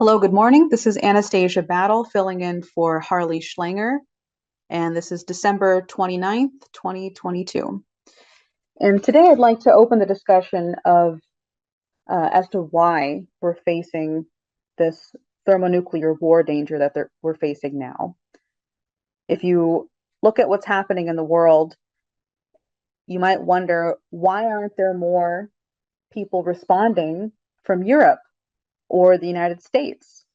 Hello, good morning. This is Anastasia Battle filling in for Harley Schlanger, and this is December 29th, 2022. And today I'd like to open the discussion of as to why we're facing this thermonuclear war danger that we're facing now. If you look at what's happening in the world, you might wonder, why aren't there more people responding from Europe or the United States?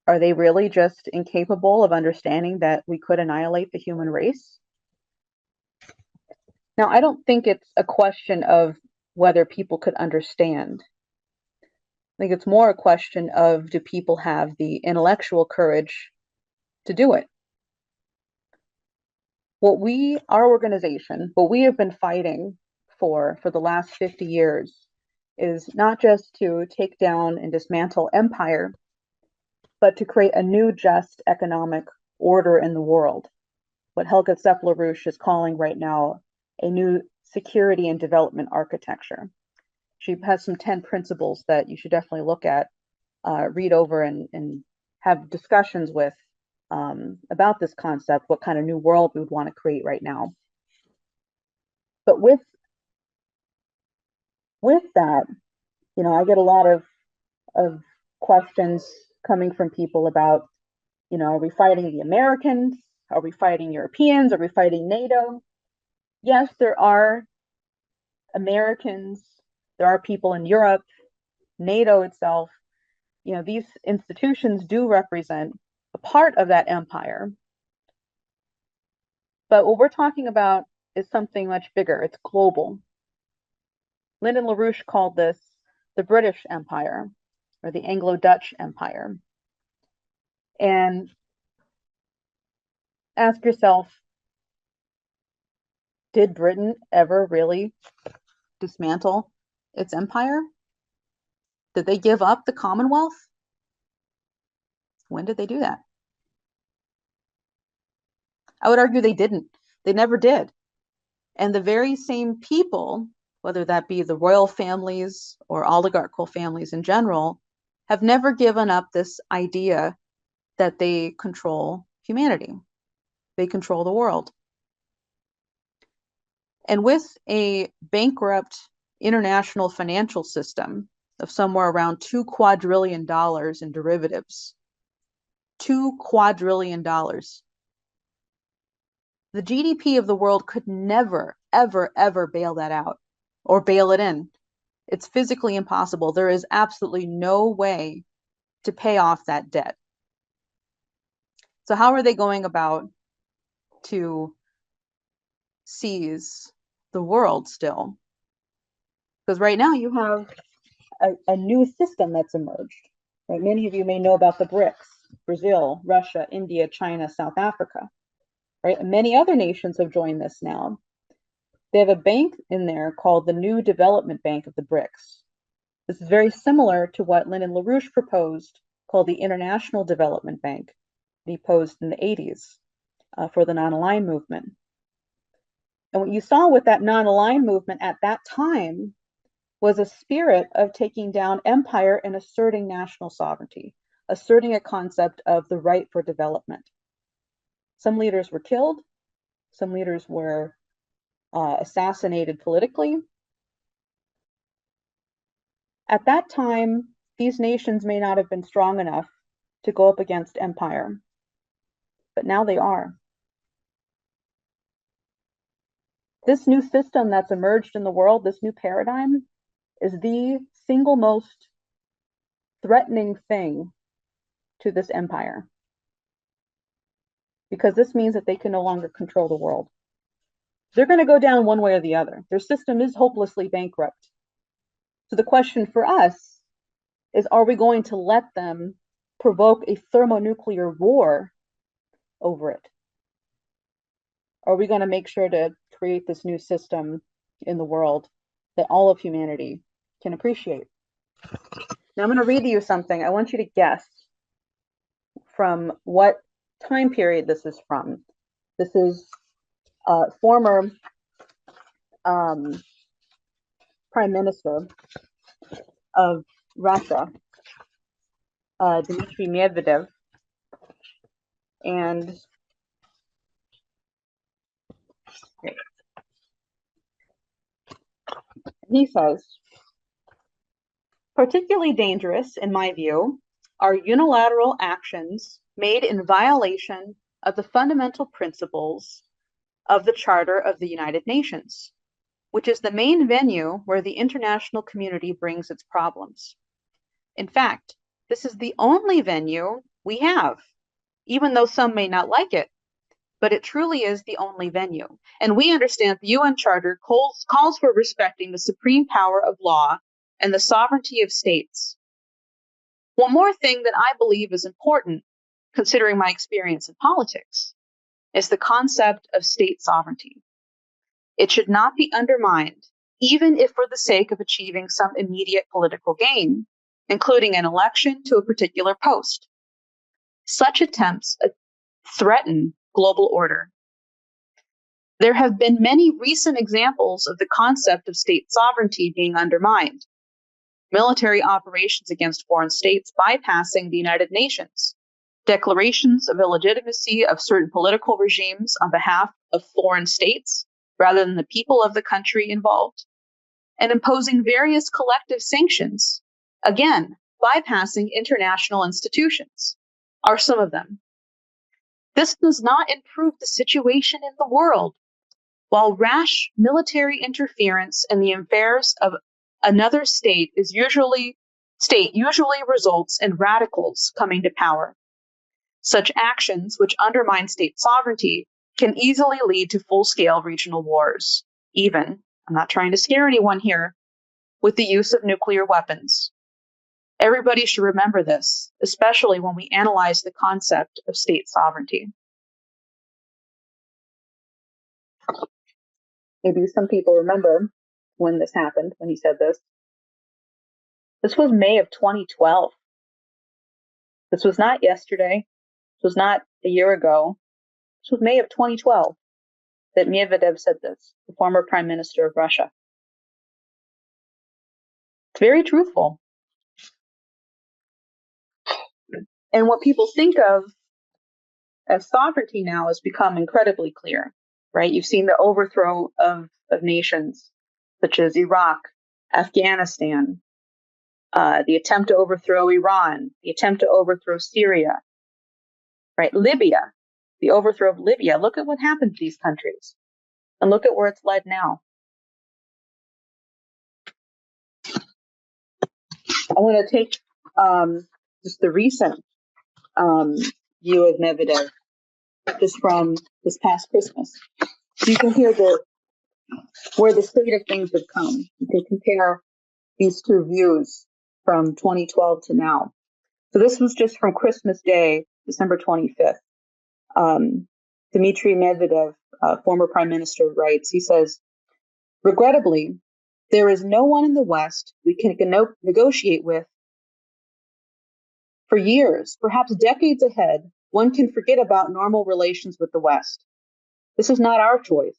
Are they really just incapable of understanding that we could annihilate the human race? Now, I don't think it's a question of whether people could understand. I think it's more a question of, do people have the intellectual courage to do it? Our organization, what we have been fighting for the last 50 years is not just to take down and dismantle empire, but to create a new just economic order in the world. What Helga Seppler-Rusch is calling right now a new security and development architecture. She has some 10 principles that you should definitely look at, read over, and have discussions with about this concept, what kind of new world we would want to create right now. But with that, I get a lot of questions coming from people about, are we fighting the Americans? Are we fighting Europeans? Are we fighting NATO? Yes, there are Americans, there are people in Europe, NATO itself. These institutions do represent a part of that empire. But what we're talking about is something much bigger. It's global. Lyndon LaRouche called this the British Empire, or the Anglo-Dutch Empire. And ask yourself, did Britain ever really dismantle its empire? Did they give up the Commonwealth? When did they do that? I would argue they didn't. They never did. And the very same people, whether that be the royal families or oligarchical families in general, have never given up this idea that they control humanity. They control the world. And with a bankrupt international financial system of somewhere around $2 quadrillion in derivatives, $2 quadrillion, the GDP of the world could never, ever, ever bail that out or bail it in. It's physically impossible. There is absolutely no way to pay off that debt. So how are they going about to seize the world still? Because right now you have a new system that's emerged. Right? Many of you may know about the BRICS: Brazil, Russia, India, China, South Africa. Right? And many other nations have joined this now. They have a bank in there called the New Development Bank of the BRICS. This is very similar to what Lyndon LaRouche proposed, called the International Development Bank, that he posed in the 80s for the non-aligned movement. And what you saw with that non-aligned movement at that time was a spirit of taking down empire and asserting national sovereignty, asserting a concept of the right for development. Some leaders were killed, some leaders were assassinated politically. At that time, these nations may not have been strong enough to go up against empire, but now they are. This new system that's emerged in the world, this new paradigm, is the single most threatening thing to this empire, because this means that they can no longer control the world. They're going to go down one way or the other. Their system is hopelessly bankrupt. So the question for us is, are we going to let them provoke a thermonuclear war over it? Are we going to make sure to create this new system in the world that all of humanity can appreciate? Now I'm going to read you something. I want you to guess from what time period this is from. This is former Prime Minister of Russia, Dmitry Medvedev, and he says, particularly dangerous, in my view, are unilateral actions made in violation of the fundamental principles of the Charter of the United Nations, which is the main venue where the international community brings its problems. In fact, this is the only venue we have, even though some may not like it, but it truly is the only venue. And we understand the UN Charter calls for respecting the supreme power of law and the sovereignty of states. One more thing that I believe is important, considering my experience in politics, is the concept of state sovereignty. It should not be undermined, even if for the sake of achieving some immediate political gain, including an election to a particular post. Such attempts threaten global order. There have been many recent examples of the concept of state sovereignty being undermined. Military operations against foreign states bypassing the United Nations, declarations of illegitimacy of certain political regimes on behalf of foreign states rather than the people of the country involved, and imposing various collective sanctions, again, bypassing international institutions, are some of them. This does not improve the situation in the world. While rash military interference in the affairs of another state usually results in radicals coming to power. Such actions, which undermine state sovereignty, can easily lead to full-scale regional wars, even, I'm not trying to scare anyone here, with the use of nuclear weapons. Everybody should remember this, especially when we analyze the concept of state sovereignty. Maybe some people remember when this happened, when he said this. This was May of 2012. This was not yesterday. This was not a year ago. This was May of 2012 that Medvedev said this, the former Prime Minister of Russia. It's very truthful. And what people think of as sovereignty now has become incredibly clear, right? You've seen the overthrow of nations such as Iraq, Afghanistan, the attempt to overthrow Iran, the attempt to overthrow Syria, right? Libya, the overthrow of Libya. Look at what happened to these countries and look at where it's led now. I want to take just the recent view of Medvedev just from this past Christmas. So you can hear where the state of things have come. You can compare these two views from 2012 to now. So this was just from Christmas Day, December 25th. Dmitry Medvedev, former prime minister, writes, he says, regrettably, there is no one in the West we can negotiate with for years, perhaps decades ahead. One can forget about normal relations with the West. This is not our choice.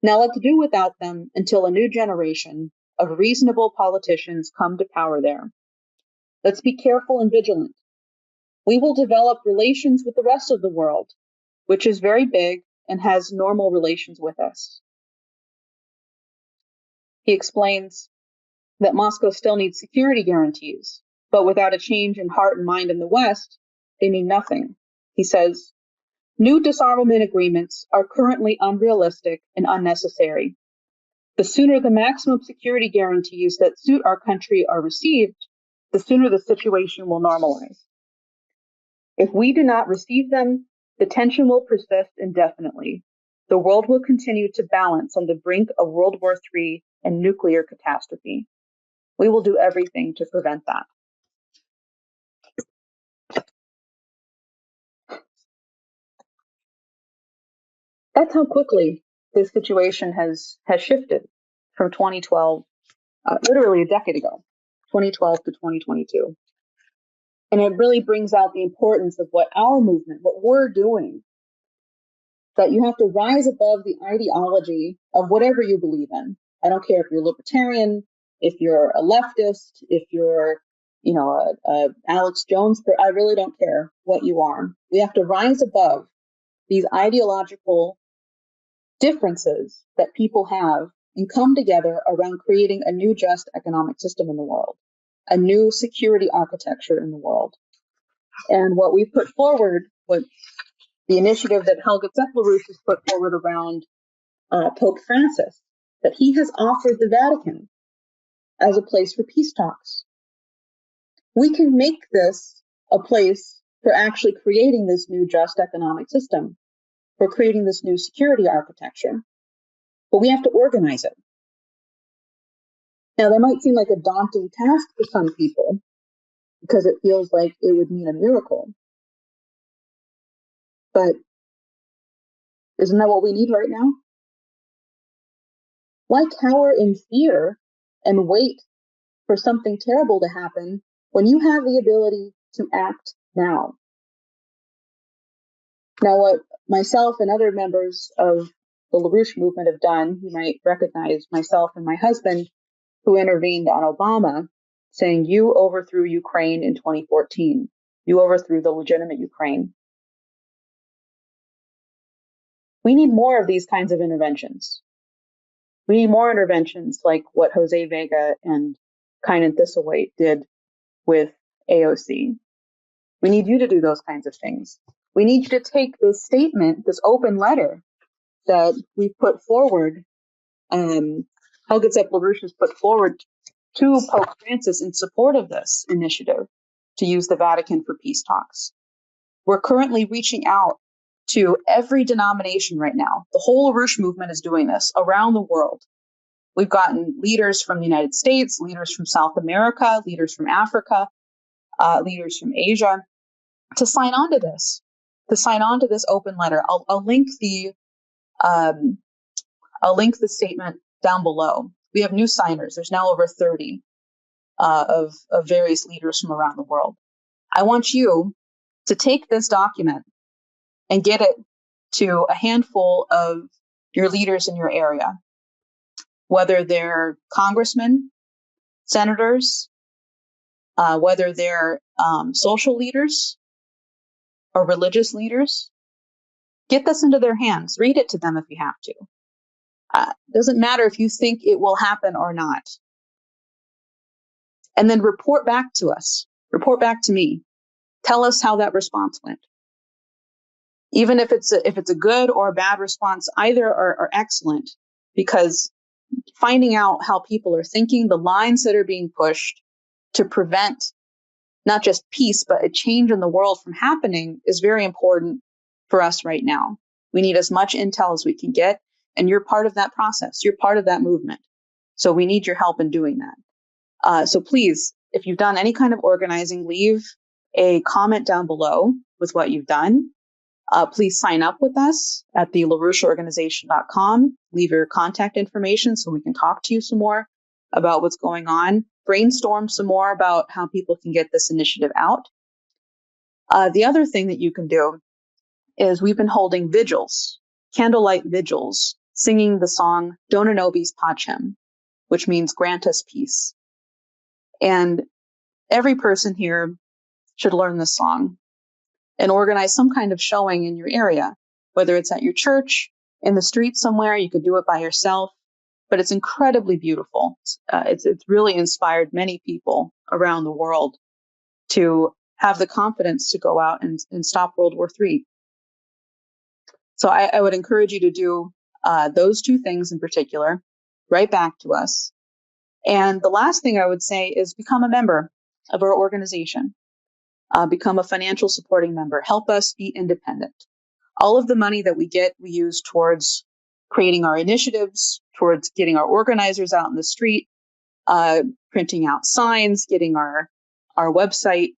Now let's do without them until a new generation of reasonable politicians come to power there. Let's be careful and vigilant. We will develop relations with the rest of the world, which is very big and has normal relations with us. He explains that Moscow still needs security guarantees, but without a change in heart and mind in the West, they mean nothing. He says, new disarmament agreements are currently unrealistic and unnecessary. The sooner the maximum security guarantees that suit our country are received, the sooner the situation will normalize. If we do not receive them, the tension will persist indefinitely. The world will continue to balance on the brink of World War III and nuclear catastrophe. We will do everything to prevent that. That's how quickly this situation has shifted from 2012, literally a decade ago, 2012 to 2022. And it really brings out the importance of what our movement, what we're doing, that you have to rise above the ideology of whatever you believe in. I don't care if you're libertarian, if you're a leftist, if you're Alex Jones, I really don't care what you are. We have to rise above these ideological differences that people have and come together around creating a new just economic system in the world, a new security architecture in the world. And what we put forward, what the initiative that Helga Zeppelrouche has put forward around Pope Francis, that he has offered the Vatican as a place for peace talks. We can make this a place for actually creating this new just economic system, for creating this new security architecture, but we have to organize it. Now, that might seem like a daunting task for some people because it feels like it would mean a miracle. But isn't that what we need right now? Why cower in fear and wait for something terrible to happen when you have the ability to act now? Now, what myself and other members of the LaRouche movement have done, you might recognize myself and my husband, who intervened on Obama, saying, you overthrew Ukraine in 2014. You overthrew the legitimate Ukraine. We need more of these kinds of interventions. We need more interventions like what Jose Vega and Kynan Thistlethwaite did with AOC. We need you to do those kinds of things. We need you to take this statement, this open letter that we put forward, Helga Zeppelrouche has put forward to Pope Francis in support of this initiative to use the Vatican for peace talks. We're currently reaching out to every denomination right now. The whole LaRouche movement is doing this around the world. We've gotten leaders from the United States, leaders from South America, leaders from Africa, leaders from Asia to sign on to this open letter. I'll link the statement down below. We have new signers. There's now over 30 of various leaders from around the world. I want you to take this document and get it to a handful of your leaders in your area, whether they're congressmen, senators, whether they're social leaders or religious leaders. Get this into their hands. Read it to them if you have to. Doesn't matter if you think it will happen or not. And then report back to us. Report back to me. Tell us how that response went. Even if it's a good or a bad response, either are excellent, because finding out how people are thinking, the lines that are being pushed to prevent not just peace, but a change in the world from happening is very important for us right now. We need as much intel as we can get, and you're part of that process. You're part of that movement. So we need your help in doing that. So please, if you've done any kind of organizing, leave a comment down below with what you've done. Please sign up with us at the LaRoucheOrganization.com. Leave your contact information so we can talk to you some more about what's going on. Brainstorm some more about how people can get this initiative out. The other thing that you can do is we've been holding vigils, candlelight vigils, singing the song Dona Nobis Pacem, which means grant us peace. And every person here should learn this song and organize some kind of showing in your area, whether it's at your church, in the street somewhere. You could do it by yourself, but it's incredibly beautiful. It's really inspired many people around the world to have the confidence to go out and stop World War III. So I would encourage you to do those two things in particular. Write back to us. And the last thing I would say is become a member of our organization. Become a financial supporting member. Help us be independent. All of the money that we get, we use towards creating our initiatives, towards getting our organizers out in the street, printing out signs, getting our website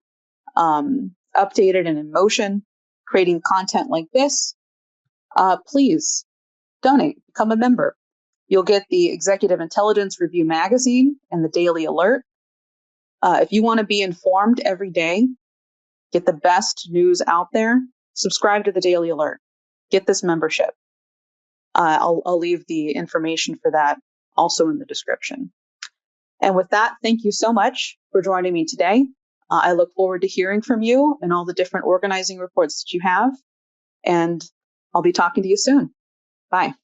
updated and in motion, creating content like this. Please donate, become a member. You'll get the Executive Intelligence Review magazine and the Daily Alert. If you want to be informed every day, get the best news out there, subscribe to the Daily Alert. Get this membership. I'll leave the information for that also in the description. And with that, thank you so much for joining me today. I look forward to hearing from you and all the different organizing reports that you have. And I'll be talking to you soon. Bye.